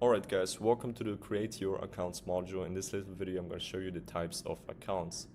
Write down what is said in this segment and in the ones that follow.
Alright guys, welcome to the Create Your Accounts module. In this little video I'm going to show you the types of accounts.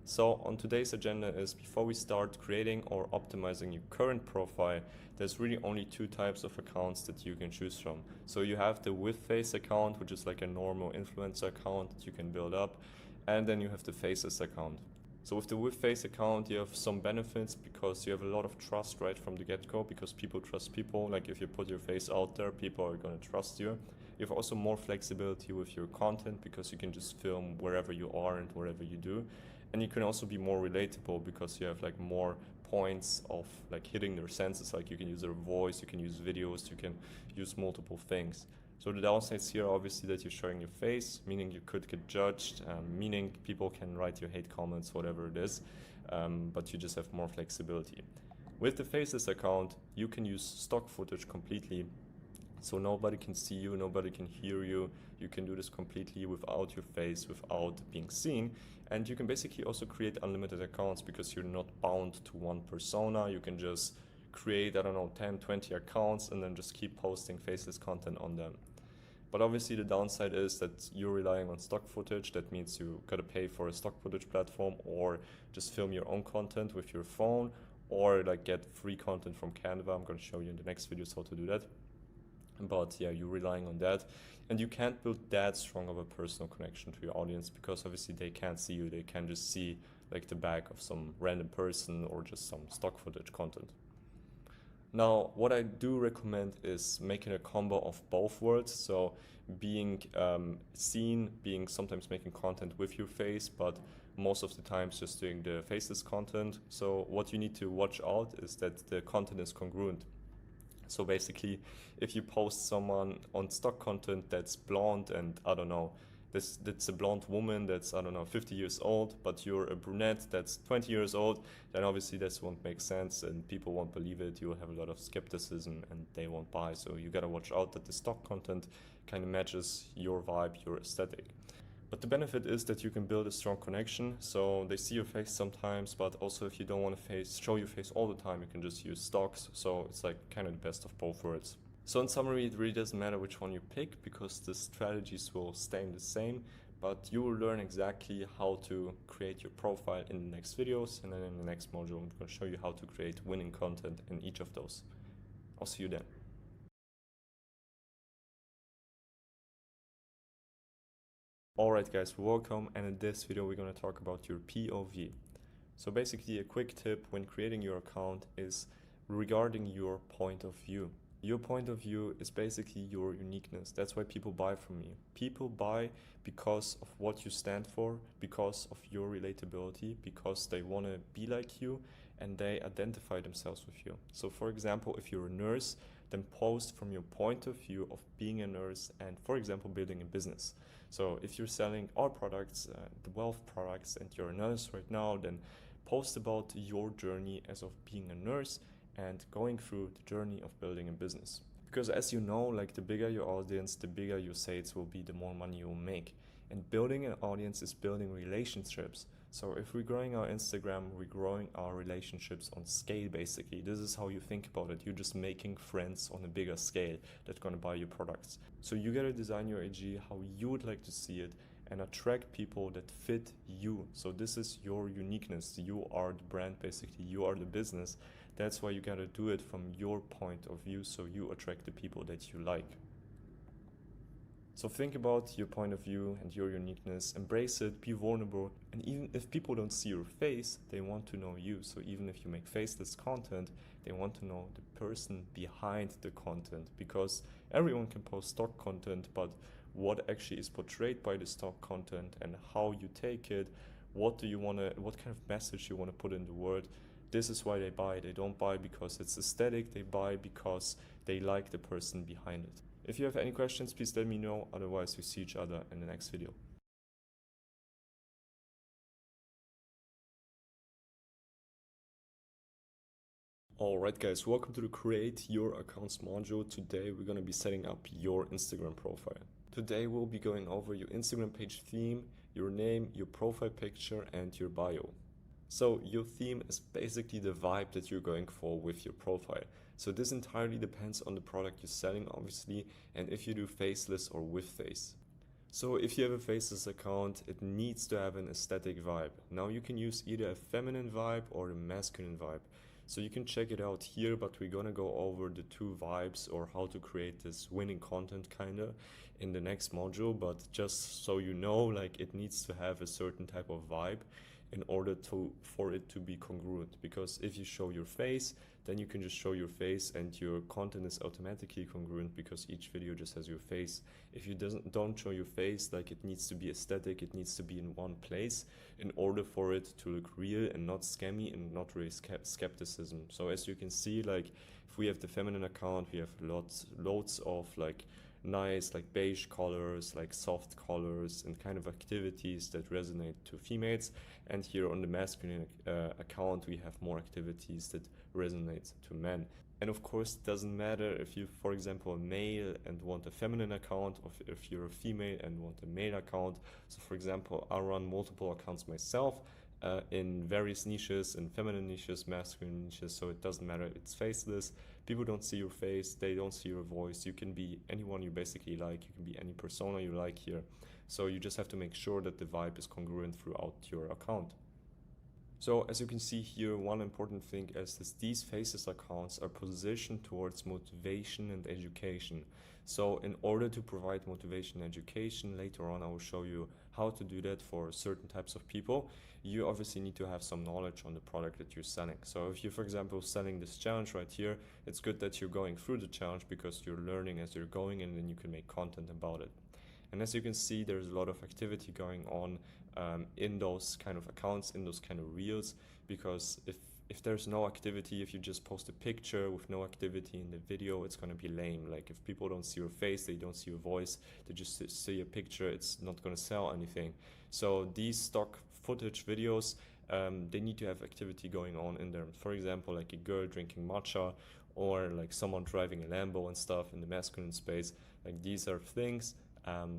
So on today's agenda is, before we start creating or optimizing your current profile, there's really only two types of accounts that you can choose from. So you have the with face account, which is like a normal influencer account that you can build up, and then you have the faceless account. So with the with face account, you have some benefits because you have a lot of trust right from the get-go, because people trust people. Like if you put your face out there, people are going to trust you. You have also more flexibility with your content because you can just film wherever you are and wherever you do. And you can also be more relatable because you have like more points of like hitting their senses. Like you can use their voice, you can use videos, you can use multiple things. So the downsides here are obviously that you're showing your face, meaning you could get judged, meaning people can write your hate comments, whatever it is, but you just have more flexibility. With the faceless account, you can use stock footage completely. So nobody can see you, nobody can hear you. You can do this completely without your face, without being seen. And you can basically also create unlimited accounts because you're not bound to one persona. You can just create, I don't know, 10, 20 accounts and then just keep posting faceless content on them. But obviously the downside is that you're relying on stock footage. That means you gotta pay for a stock footage platform, or just film your own content with your phone, or like get free content from Canva. I'm gonna show you in the next videos how to do that. But yeah, you're relying on that, and you can't build that strong of a personal connection to your audience because obviously they can't see you. They can just see like the back of some random person or just some stock footage content. Now, what I do recommend is making a combo of both worlds. So being seen, being sometimes making content with your face, but most of the times just doing the faceless content. So what you need to watch out is that the content is congruent. So basically, if you post someone on stock content that's blonde and I don't know, that's a blonde woman that's, I don't know, 50 years old, but you're a brunette that's 20 years old, then obviously this won't make sense and people won't believe it. You will have a lot of skepticism and they won't buy. So you gotta watch out that the stock content kind of matches your vibe, your aesthetic. But the benefit is that you can build a strong connection. So they see your face sometimes, but also if you don't want to show your face all the time, you can just use stocks. So it's like kind of the best of both worlds. So in summary, it really doesn't matter which one you pick because the strategies will stay the same, but you will learn exactly how to create your profile in the next videos. And then in the next module, I'm going to show you how to create winning content in each of those. I'll see you then. Alright guys, welcome, and in this video we're going to talk about your POV. So basically a quick tip when creating your account is regarding your point of view. Your point of view is basically your uniqueness. That's why people buy from you. People buy because of what you stand for, because of your relatability, because they want to be like you and they identify themselves with you. So for example, if you're a nurse, then post from your point of view of being a nurse and, for example, building a business. So if you're selling our products, the wealth products, and you're a nurse right now, then post about your journey as of being a nurse and going through the journey of building a business. Because as you know, like the bigger your audience, the bigger your sales will be, the more money you will make. And building an audience is building relationships. So if we're growing our Instagram, we're growing our relationships on scale basically. This is how you think about it. You're just making friends on a bigger scale that's gonna buy your products. So you gotta design your IG how you would like to see it and attract people that fit you. So this is your uniqueness. You are the brand basically, you are the business. That's why you gotta do it from your point of view so you attract the people that you like. So think about your point of view and your uniqueness, embrace it, be vulnerable, and even if people don't see your face, they want to know you. So even if you make faceless content, they want to know the person behind the content, because everyone can post stock content, but what actually is portrayed by the stock content and how you take it, what kind of message you want to put in the world, this is why they buy. They don't buy because it's aesthetic, they buy because they like the person behind it. If you have any questions, please let me know, otherwise we see each other in the next video. Alright guys, welcome to the Create Your Accounts module. Today we're going to be setting up your Instagram profile. Today we'll be going over your Instagram page theme, your name, your profile picture, and your bio. So your theme is basically the vibe that you're going for with your profile. So this entirely depends on the product you're selling, obviously, and if you do faceless or with face. So if you have a faceless account, it needs to have an aesthetic vibe. Now you can use either a feminine vibe or a masculine vibe. So you can check it out here, but we're gonna go over the two vibes or how to create this winning content kinda in the next module. But just so you know, like it needs to have a certain type of vibe in order for it to be congruent. Because if you show your face, then you can just show your face and your content is automatically congruent because each video just has your face. If you don't show your face, like it needs to be aesthetic, it needs to be in one place in order for it to look real and not scammy and not raise skepticism. So as you can see, like if we have the feminine account, we have loads of like nice like beige colors, like soft colors and kind of activities that resonate to females. And here on the masculine account, we have more activities that resonate to men. And of course, it doesn't matter if you, for example, a male and want a feminine account, or if you're a female and want a male account. So for example, I run multiple accounts myself in various niches, in feminine niches, masculine niches, so it doesn't matter, it's faceless. People don't see your face, they don't see your voice. You can be anyone you basically like, you can be any persona you like here. So you just have to make sure that the vibe is congruent throughout your account. So as you can see here, one important thing is that these faceless accounts are positioned towards motivation and education. So in order to provide motivation and education, later on I will show you how to do that for certain types of people. You obviously need to have some knowledge on the product that you're selling. So if you're, for example, selling this challenge right here, it's good that you're going through the challenge because you're learning as you're going and then you can make content about it. And as you can see, there's a lot of activity going on in those kind of accounts, in those kind of reels, because if there's no activity, if you just post a picture with no activity in the video, it's going to be lame. Like if people don't see your face, they don't see your voice, they just see a picture, it's not going to sell anything. So these stock footage videos, they need to have activity going on in them. For example, like a girl drinking matcha or like someone driving a Lambo and stuff in the masculine space. Like these are things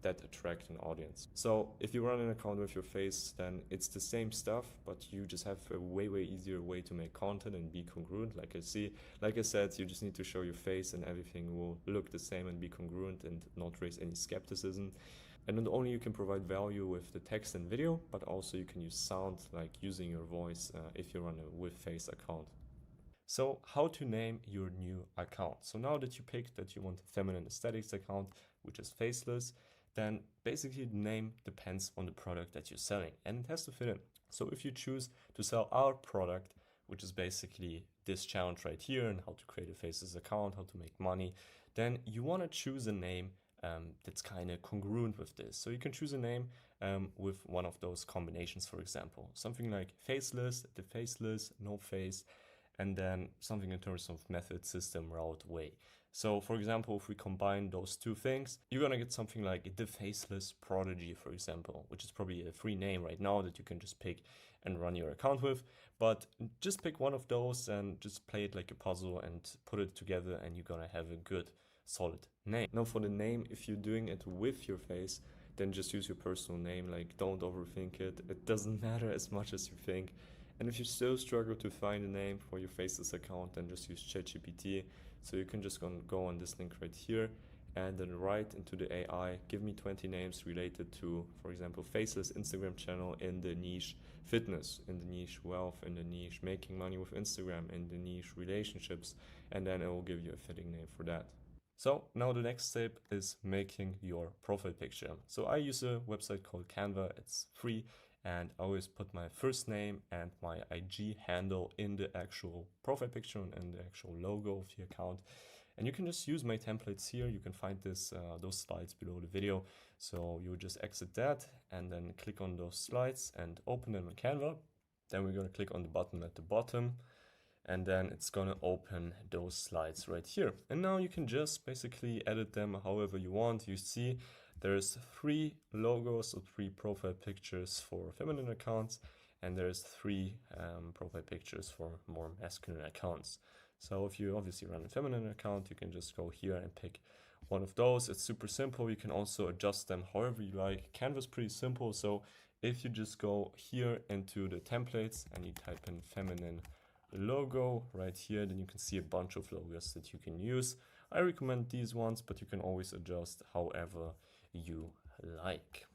that attract an audience. So if you run an account with your face, then it's the same stuff, but you just have a way easier way to make content and be congruent. Like I said, you just need to show your face and everything will look the same and be congruent and not raise any skepticism. And not only you can provide value with the text and video, but also you can use sound, like using your voice if you run a with face account. So how to name your new account. So now that you picked that you want a feminine aesthetics account, which is faceless, then basically the name depends on the product that you're selling and it has to fit in. So if you choose to sell our product, which is basically this challenge right here and how to create a faceless account, how to make money, then you want to choose a name that's kind of congruent with this. So you can choose a name with one of those combinations, for example, something like faceless, the faceless, no face, and then something in terms of method, system, route, way. So for example, if we combine those two things, you're gonna get something like the Faceless Prodigy, for example, which is probably a free name right now that you can just pick and run your account with. But just pick one of those and just play it like a puzzle and put it together and you're gonna have a good, solid name. Now for the name, if you're doing it with your face, then just use your personal name, like don't overthink it. It doesn't matter as much as you think. And if you still struggle to find a name for your faceless account, then just use ChatGPT. So you can just go on this link right here and then write into the AI, give me 20 names related to, for example, faceless Instagram channel in the niche fitness, in the niche wealth, in the niche making money with Instagram, in the niche relationships, and then it will give you a fitting name for that. So now the next step is making your profile picture. So I use a website called Canva, it's free. And I always put my first name and my IG handle in the actual profile picture and the actual logo of the account. And you can just use my templates here. You can find those slides below the video. So you just exit that and then click on those slides and open them in Canva. Then we're going to click on the button at the bottom and then it's going to open those slides right here. And now you can just basically edit them however you want. You see there's 3 logos or 3 profile pictures for feminine accounts, and there's 3 profile pictures for more masculine accounts. So if you obviously run a feminine account, you can just go here and pick one of those. It's super simple. You can also adjust them however you like. Canva's pretty simple, so if you just go here into the templates and you type in feminine logo right here, then you can see a bunch of logos that you can use. I recommend these ones, but you can always adjust however you like.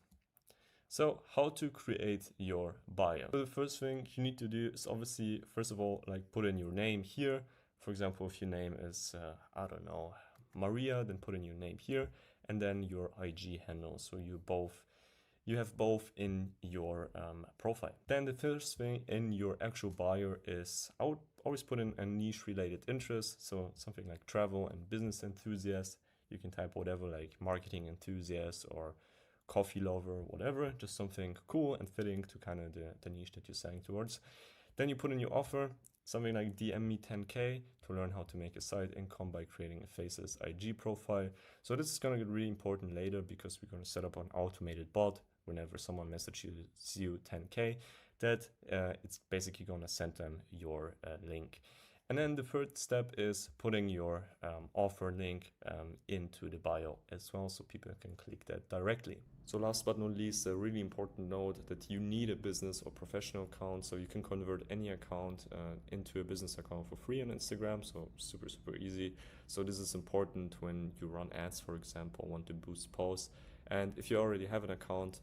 So how to create your bio. So the first thing you need to do is obviously, first of all, like put in your name here. For example, if your name is, I don't know, Maria, then put in your name here and then your IG handle. So you have both in your profile. Then the first thing in your actual bio is, I would always put in a niche related interest. So something like travel and business enthusiast. You can type whatever, like marketing enthusiast or coffee lover, whatever, just something cool and fitting to kind of the niche that you're selling towards. Then you put in your offer, something like DM me 10K to learn how to make a side income by creating a Faceless IG profile. So this is going to get really important later because we're going to set up an automated bot whenever someone messages you 10K, that it's basically going to send them your link. And then the third step is putting your offer link into the bio as well, so people can click that directly. So last but not least, a really important note that you need a business or professional account. So you can convert any account into a business account for free on Instagram. So super, super easy. So this is important when you run ads, for example, want to boost posts. And if you already have an account,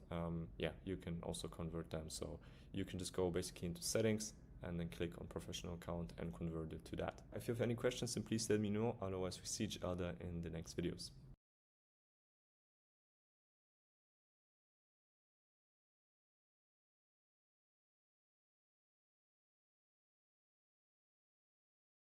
yeah, you can also convert them. So you can just go basically into settings and then click on professional account and convert it to that. If you have any questions, then please let me know. Otherwise, we see each other in the next videos.